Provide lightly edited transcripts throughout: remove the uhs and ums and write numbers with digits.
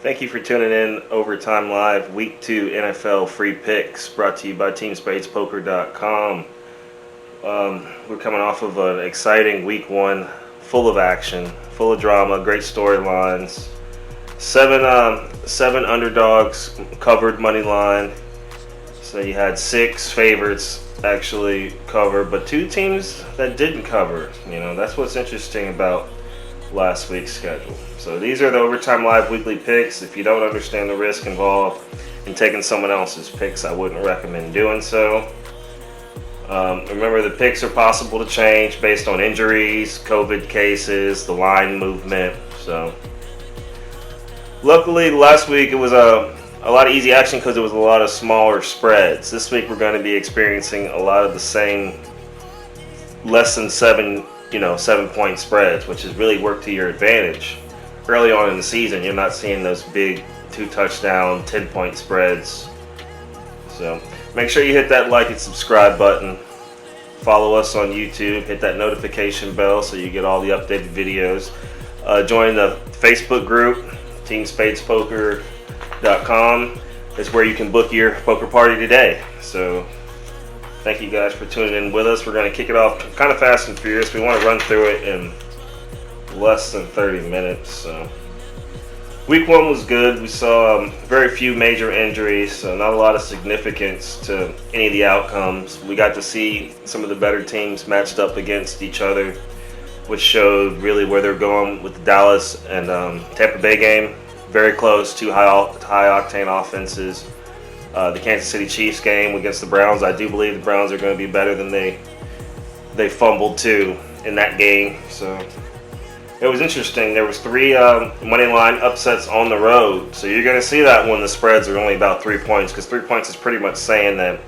Thank you for tuning in. Overtime Live, Week 2 NFL Free Picks, brought to you by TeamSpadesPoker.com. We're coming off of an exciting Week 1, full of action, full of drama, great storylines. Seven underdogs covered money line. So you had 6 favorites actually cover, but 2 teams that didn't cover. That's what's interesting about last week's schedule. So these are the Overtime Live weekly picks. If you don't understand the risk involved in taking someone else's picks, I wouldn't recommend doing so. Remember, the picks are possible to change based on injuries, COVID cases, the line movement. So luckily last week it was a lot of easy action because it was a lot of smaller spreads. This week we're going to be experiencing a lot of the same less than 7-point spreads, which has really worked to your advantage. Early on in the season, you're not seeing those big 2-touchdown, 10-point spreads. So make sure you hit that like and subscribe button. Follow us on YouTube. Hit that notification bell so you get all the updated videos. Join the Facebook group, TeamSpadesPoker.com. Is where you can book your poker party today. So thank you guys for tuning in with us. We're going to kick it off kind of fast and furious. We want to run through it in less than 30 minutes. So Week 1 was good. We saw very few major injuries, so not a lot of significance to any of the outcomes. We got to see some of the better teams matched up against each other, which showed really where they're going with the Dallas and Tampa Bay game. Very close, 2 high-octane offenses. The Kansas City Chiefs game against the Browns, I do believe the Browns are going to be better than they fumbled to in that game. So it was interesting. There was 3 money line upsets on the road. So you're going to see that when the spreads are only about 3 points, because 3 points is pretty much saying that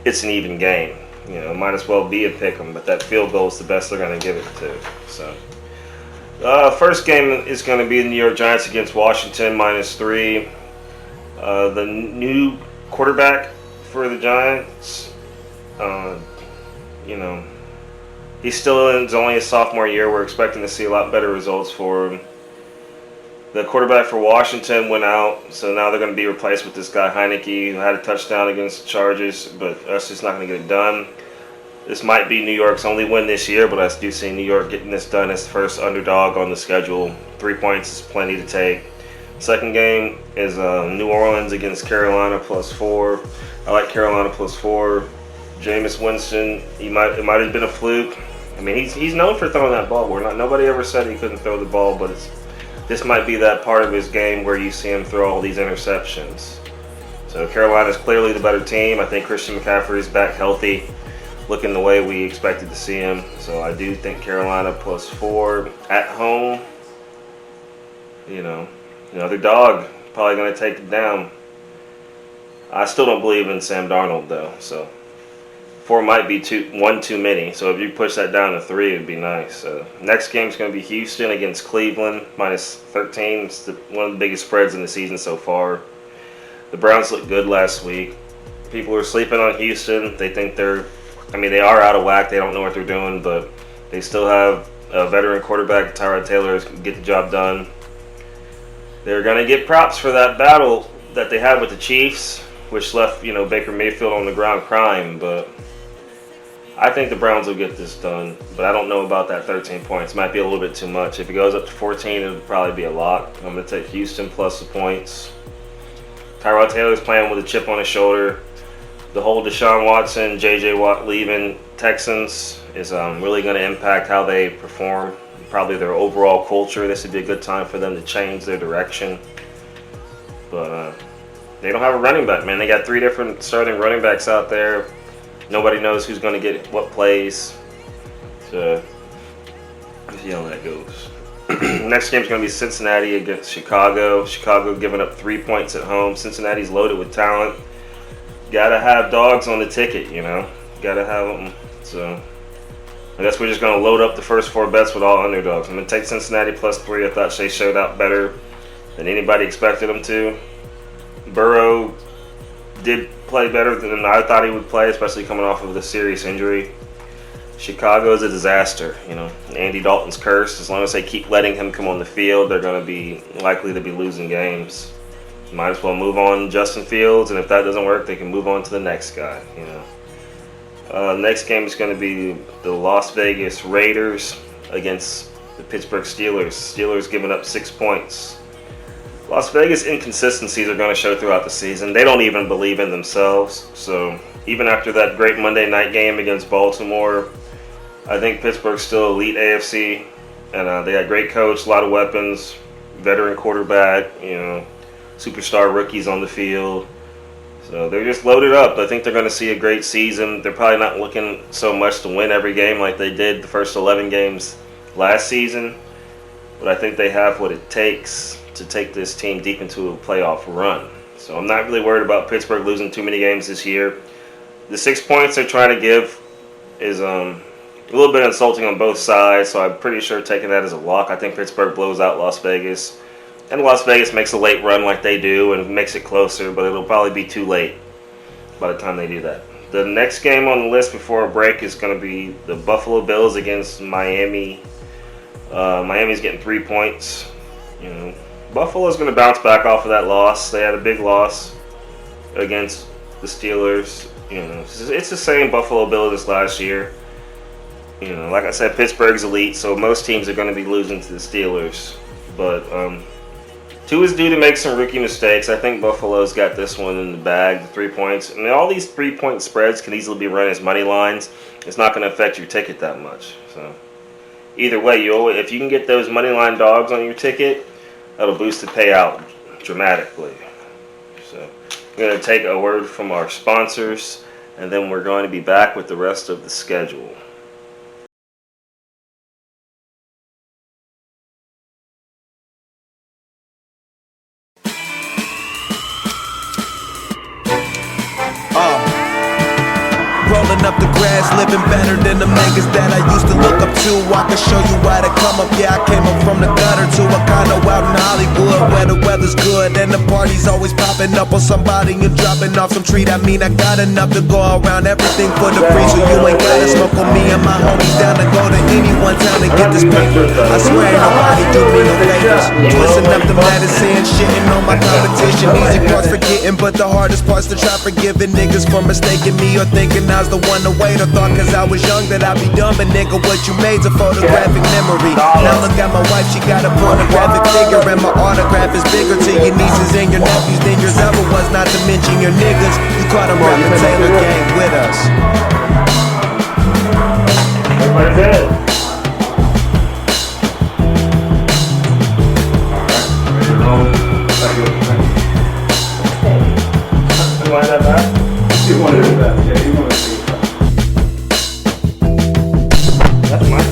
it's an even game. It might as well be a pick 'em, but that field goal is the best they're going to give it to. So first game is going to be the New York Giants against Washington, -3. The new quarterback for the Giants, he's still in, it's only his sophomore year. We're expecting to see a lot better results for him. The quarterback for Washington went out, so now they're going to be replaced with this guy Heineke, who had a touchdown against the Chargers, but that's just not going to get it done. This might be New York's only win this year, but I do see New York getting this done as the first underdog on the schedule. 3 points is plenty to take. Second game is New Orleans against Carolina +4. I like Carolina +4. Jameis Winston, it might have been a fluke. I mean, he's known for throwing that ball. Nobody ever said he couldn't throw the ball, but this might be that part of his game where you see him throw all these interceptions. So Carolina's clearly the better team. I think Christian McCaffrey's back healthy, looking the way we expected to see him. So I do think Carolina +4 at home. Another dog probably going to take it down. I still don't believe in Sam Darnold though, so 4 might be one too many. So if you push that down to 3, it'd be nice. Next game is going to be Houston against Cleveland, -13. It's one of the biggest spreads in the season so far. The Browns looked good last week. People are sleeping on Houston. They think they are out of whack. They don't know what they're doing, but they still have a veteran quarterback, Tyrod Taylor, who can get the job done. They're going to get props for that battle that they had with the Chiefs, which left, Baker Mayfield on the ground crying. But I think the Browns will get this done. But I don't know about that 13 points. Might be a little bit too much. If it goes up to 14, it'll probably be a lot. I'm going to take Houston plus the points. Tyrod Taylor's playing with a chip on his shoulder. The whole Deshaun Watson, J.J. Watt leaving Texans is really going to impact how they perform. Probably their overall culture. This would be a good time for them to change their direction. But they don't have a running back, man. They got 3 different starting running backs out there. Nobody knows who's going to get what plays. So, let's see how that goes. Next game is going to be Cincinnati against Chicago. Chicago giving up 3 points at home. Cincinnati's loaded with talent. Got to have dogs on the ticket, Got to have them. So I guess we're just going to load up the first 4 bets with all underdogs. I'm going to take Cincinnati +3. I thought they showed out better than anybody expected them to. Burrow did play better than I thought he would play, especially coming off of the serious injury. Chicago is a disaster. Andy Dalton's cursed. As long as they keep letting him come on the field, they're going to be likely to be losing games. might as well move on Justin Fields, and if that doesn't work, they can move on to the next guy. Next game is going to be the Las Vegas Raiders against the Pittsburgh Steelers. Steelers giving up 6 points. Las Vegas inconsistencies are going to show throughout the season. They don't even believe in themselves. So even after that great Monday night game against Baltimore, I think Pittsburgh's still elite AFC, and they got great coach, a lot of weapons, veteran quarterback, superstar rookies on the field. So they're just loaded up. I think they're going to see a great season. They're probably not looking so much to win every game like they did the first 11 games last season, but I think they have what it takes to take this team deep into a playoff run. So I'm not really worried about Pittsburgh losing too many games this year. The 6 points they're trying to give is a little bit insulting on both sides, so I'm pretty sure taking that as a lock. I think Pittsburgh blows out Las Vegas, and Las Vegas makes a late run like they do and makes it closer, but it'll probably be too late by the time they do that. The next game on the list before a break is going to be the Buffalo Bills against Miami. Miami's getting 3 points. Buffalo's going to bounce back off of that loss. They had a big loss against the Steelers. It's the same Buffalo Bills as last year. Like I said, Pittsburgh's elite, so most teams are going to be losing to the Steelers. But two is due to make some rookie mistakes. I think Buffalo's got this one in the bag, the 3 points. And all these 3-point spreads can easily be run as money lines. It's not going to affect your ticket that much. So either way, if you can get those money line dogs on your ticket, that'll boost the payout dramatically. So we're going to take a word from our sponsors, and then we're going to be back with the rest of the schedule. Rolling up the grass, living better than the niggas that I used to look up to. I can show you why they come up. Yeah, I came up from the gutter to a condo out in Hollywood where the weather's good and the party's always popping up on somebody and dropping off some treat. I mean, I got enough to go around, everything for the free, so you ain't gotta smoke on me and my homies down to go to any one town to get this paper. I swear ain't nobody do me no favors. Twisting up the medicine, shitting on my competition. Easy parts forgetting, but the hardest part's to try forgiving niggas for mistaking me or thinking I was the one to wait, or thought cause I was young that I'd be dumb. And nigga, what you made's a photographic memory. Now look at my wife, she got a pornographic figure, and my autograph is bigger to your nieces and your nephews than yours ever was, not to mention your niggas. You caught them rapping Taylor Gang with us. Everybody good? You want that back? You wanted it back, yeah, you wanted to see it back. That's mine.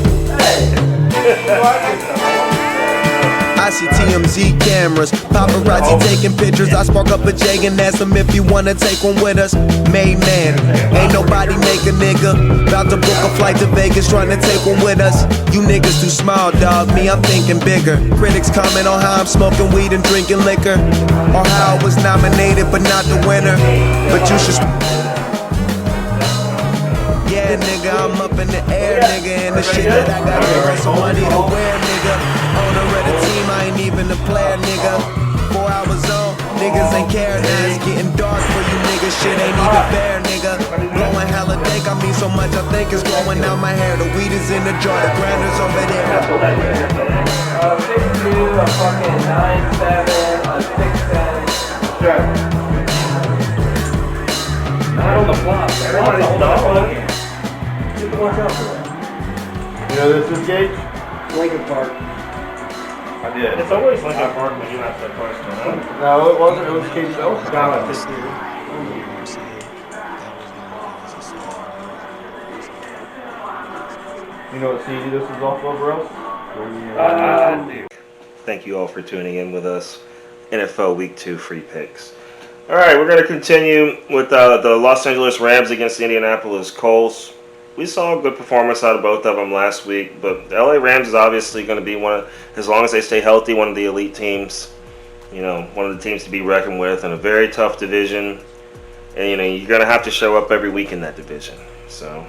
I see TMZ cameras, paparazzi taking pictures. I spark up a J and ask them if you wanna take one with us. Main man, ain't nobody make a nigga. About to book a flight to Vegas, trying to take one with us. You niggas too small, dog, me I'm thinking bigger. Critics comment on how I'm smoking weed and drinking liquor, or how I was nominated but not the winner. But you should. Yeah, nigga, I'm up in the air, nigga, and the shit that I got here, so I need to wear, nigga. Owner of the team, I ain't even a player, nigga. 4 hours on, niggas ain't care, now it's getting dark for you niggas, shit ain't even fair, nigga. Blowing hella dank, I mean so much I think it's blowing out my hair. The weed is in the jar, the grinder's over there. 6'2", a fucking 9'7", a 6'10". Sure. Not on the block. Everybody's dog. Watch out for that. You know this is Gage? Lincoln Park. I did. It's always like a park when you ask that question, huh? No, it wasn't. It was Gage. That was Scotland. You know what CD this is off of, Russ? Thank you all for tuning in with us. NFL Week 2 free picks. All right, we're going to continue with the Los Angeles Rams against the Indianapolis Colts. We saw a good performance out of both of them last week, but the LA Rams is obviously going to be as long as they stay healthy, one of the elite teams. One of the teams to be reckoned with in a very tough division. And, you're going to have to show up every week in that division. So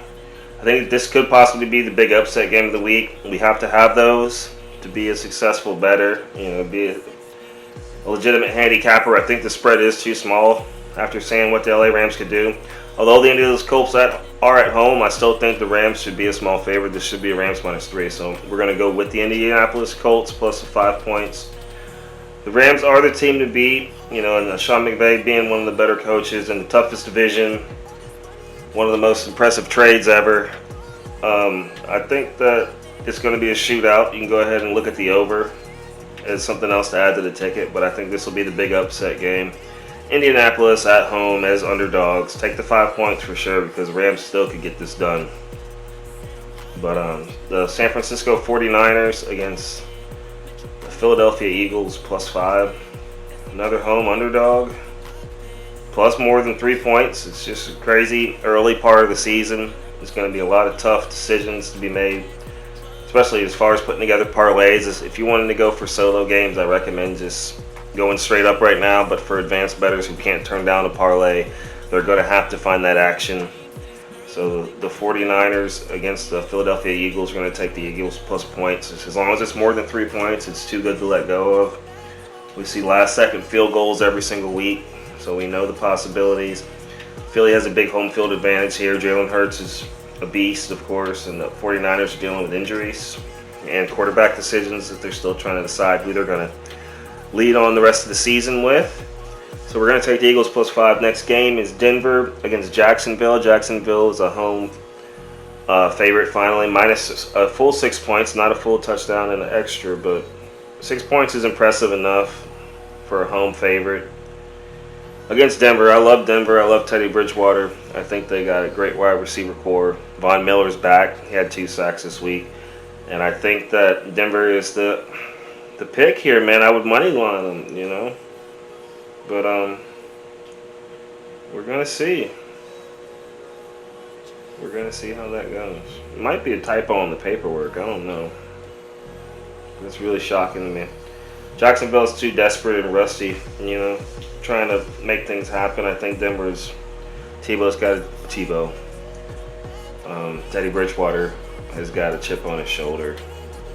I think this could possibly be the big upset game of the week. We have to have those to be a successful bettor, be a a legitimate handicapper. I think the spread is too small after seeing what the LA Rams could do. Although the Indianapolis Colts are at home, I still think the Rams should be a small favorite. This should be a Rams -3. So we're going to go with the Indianapolis Colts plus the 5 points. The Rams are the team to beat, and Sean McVay being one of the better coaches in the toughest division, one of the most impressive trades ever. I think that it's going to be a shootout. You can go ahead and look at the over as something else to add to the ticket, but I think this will be the big upset game. Indianapolis at home as underdogs. Take the 5 points for sure because Rams still could get this done. But the San Francisco 49ers against the Philadelphia Eagles +5. Another home underdog. Plus more than 3 points. It's just a crazy early part of the season. There's going to be a lot of tough decisions to be made, especially as far as putting together parlays. If you wanted to go for solo games, I recommend just going straight up right now, but for advanced bettors who can't turn down a parlay, they're going to have to find that action. So the 49ers against the Philadelphia Eagles are going to take the Eagles plus points. As long as it's more than 3 points, it's too good to let go of. We see last-second field goals every single week, so we know the possibilities. Philly has a big home field advantage here. Jalen Hurts is a beast, of course, and the 49ers are dealing with injuries and quarterback decisions that they're still trying to decide who they're going to lead on the rest of the season with. So we're going to take the Eagles +5. Next game is Denver against Jacksonville. Jacksonville is a home favorite finally, minus a full 6 points, not a full touchdown and an extra, but 6 points is impressive enough for a home favorite. Against Denver, I love Denver. I love Teddy Bridgewater. I think they got a great wide receiver core. Von Miller's back. He had 2 sacks this week. And I think that Denver is the pick here, man. I would money line them, But we're going to see. We're going to see how that goes. It might be a typo on the paperwork. I don't know. It's really shocking to me. Jacksonville's too desperate and rusty, trying to make things happen. I think Teddy Bridgewater has got a chip on his shoulder,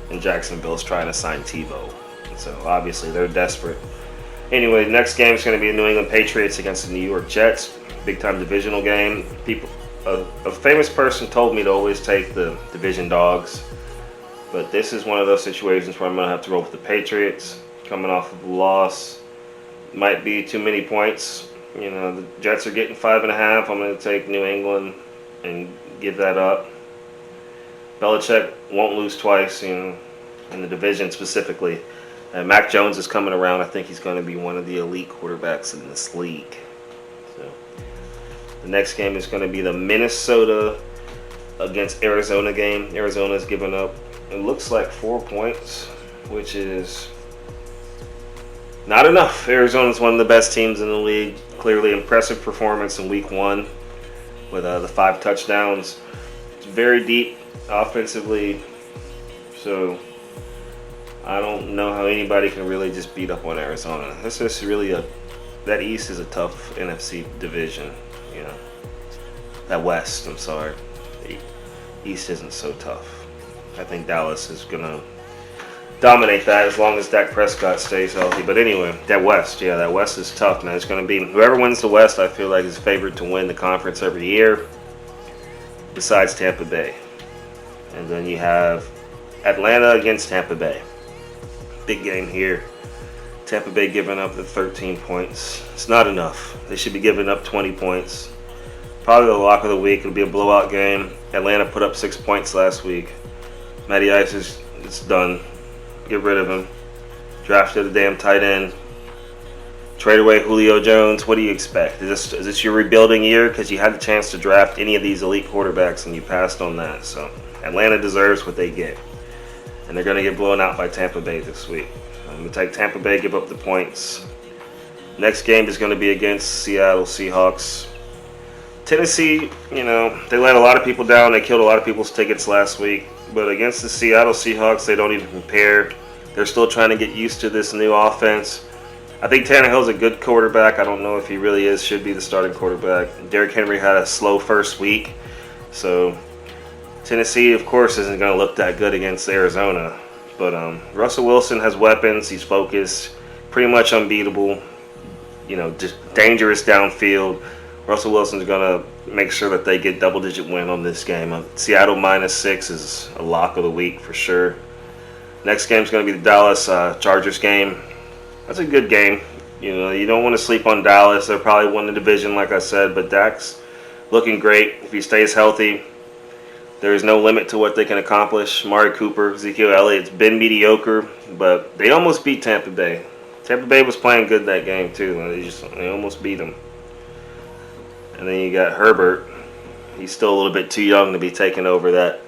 and Jacksonville's trying to sign Tebow. So obviously they're desperate. Anyway, next game is going to be the New England Patriots against the New York Jets. Big time divisional game. A famous person told me to always take the division dogs, but this is one of those situations where I'm going to have to roll with the Patriots. Coming off of a loss, might be too many points. The Jets are getting 5.5. I'm going to take New England and give that up. Belichick won't lose twice, in the division specifically. And Mac Jones is coming around. I think he's going to be one of the elite quarterbacks in this league. So the next game is going to be the Minnesota against Arizona game. Arizona's given up, it looks like 4 points, which is not enough. Arizona's one of the best teams in the league. Clearly impressive performance in week 1 with the 5 touchdowns. It's very deep offensively, so I don't know how anybody can really just beat up on Arizona. That's just really that East is a tough NFC division, That West, I'm sorry. The East isn't so tough. I think Dallas is going to dominate that as long as Dak Prescott stays healthy. But anyway, that West is tough, man. It's going to be whoever wins the West, I feel like is favored to win the conference every year, besides Tampa Bay. And then you have Atlanta against Tampa Bay. Big game here. Tampa Bay giving up the 13 points. It's not enough. They should be giving up 20 points. Probably the lock of the week. It'll be a blowout game. Atlanta put up 6 points last week. Matty Ice it's done. Get rid of him. Drafted a damn tight end. Trade away Julio Jones. What do you expect? Is this your rebuilding year? Because you had the chance to draft any of these elite quarterbacks and you passed on that. So Atlanta deserves what they get. And they're going to get blown out by Tampa Bay this week. I'm going to take Tampa Bay, give up the points. Next game is going to be against Seattle Seahawks. Tennessee, they let a lot of people down. They killed a lot of people's tickets last week. But against the Seattle Seahawks, they don't even compare. They're still trying to get used to this new offense. I think Tannehill's a good quarterback. I don't know if he really should be the starting quarterback. Derrick Henry had a slow first week. So Tennessee, of course, isn't going to look that good against Arizona. But Russell Wilson has weapons. He's focused. pretty much unbeatable. You know, just dangerous downfield. Russell Wilson's going to make sure that they get double-digit win on this game. Seattle -6 is a lock of the week for sure. Next game is going to be the Dallas Chargers game. That's a good game. You know, you don't want to sleep on Dallas. They'll probably win the division, like I said, but Dak's looking great. If he stays healthy, there is no limit to what they can accomplish. Amari Cooper, Ezekiel Elliott's been mediocre, but they almost beat Tampa Bay. Tampa Bay was playing good that game, too. They almost beat them. And then you got Herbert. He's still a little bit too young to be taking over that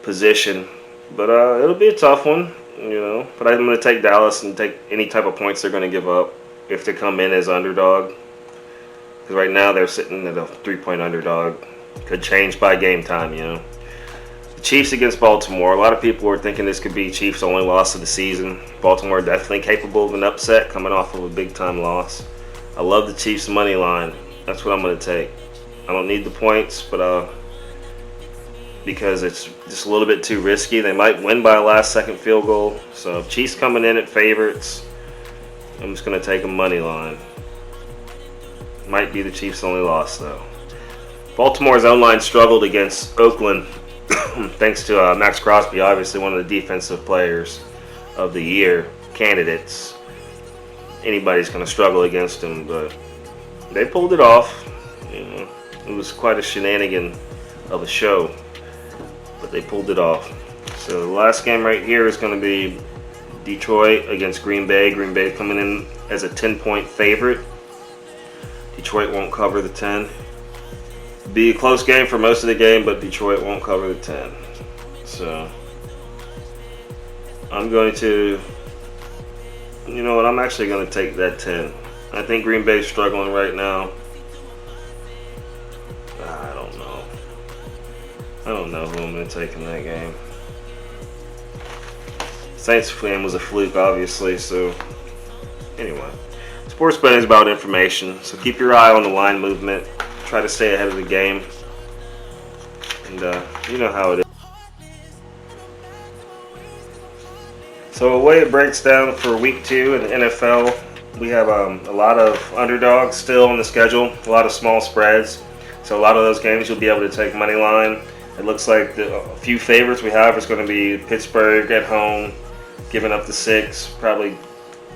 position. But it'll be a tough one, you know. But I'm going to take Dallas and take any type of points they're going to give up if they come in as underdog. Because right now they're sitting at a 3-point underdog. Could change by game time, you know. The Chiefs against Baltimore. A lot of people were thinking this could be Chiefs' only loss of the season. Baltimore definitely capable of an upset coming off of a big-time loss. I love the Chiefs' money line. That's what I'm going to take. I don't need the points, but because it's just a little bit too risky. They might win by a last-second field goal. So Chiefs coming in at favorites. I'm just going to take a money line. Might be the Chiefs' only loss, though. Baltimore's O-line struggled against Oakland thanks to Max Crosby, obviously one of the defensive players of the year candidates. Anybody's going to struggle against him, but they pulled it off. You know, it was quite a shenanigan of a show, but they pulled it off. So the last game right here is going to be Detroit against Green Bay. Green Bay coming in as a 10-point favorite. Detroit won't cover the 10. Be a close game for most of the game, but Detroit won't cover the 10. So I'm going to, you know what, I'm actually going to take that 10. I think Green Bay's struggling right now. I don't know. I don't know who I'm going to take in that game. Saints game was a fluke, obviously, so anyway. Sports betting is about information, so keep your eye on the line movement. Try to stay ahead of the game. And you know how it is. So the way it breaks down for week 2 in the NFL, we have a lot of underdogs still on the schedule, a lot of small spreads. So a lot of those games you'll be able to take money line. It looks like a few favorites we have is going to be Pittsburgh at home, giving up the 6, probably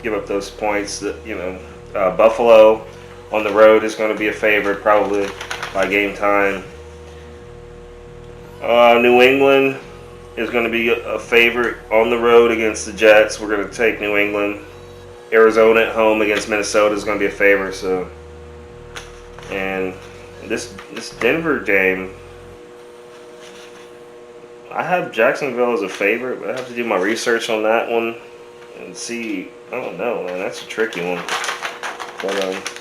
give up those points. That, you know, Buffalo on the road is going to be a favorite probably by game time. New England is going to be a favorite on the road against the Jets. We're going to take New England. Arizona at home against Minnesota is going to be a favorite. So, and this Denver game, I have Jacksonville as a favorite, but I have to do my research on that one and see. I don't know, man. That's a tricky one. But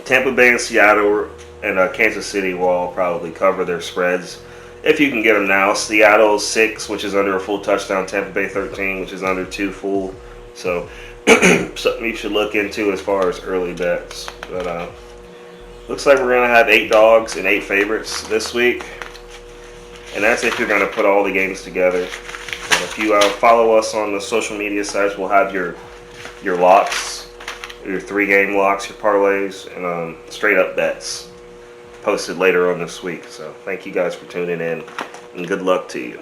Tampa Bay and Seattle and Kansas City will all probably cover their spreads if you can get them now. Seattle 6, which is under a full touchdown. Tampa Bay 13, which is under 2 full. So something you should look into as far as early bets. But looks like we're going to have 8 dogs and 8 favorites this week. And that's if you're going to put all the games together. And if you follow us on the social media sites, we'll have your locks, your 3-game locks, your parlays, and straight up bets posted later on this week. So thank you guys for tuning in, and good luck to you.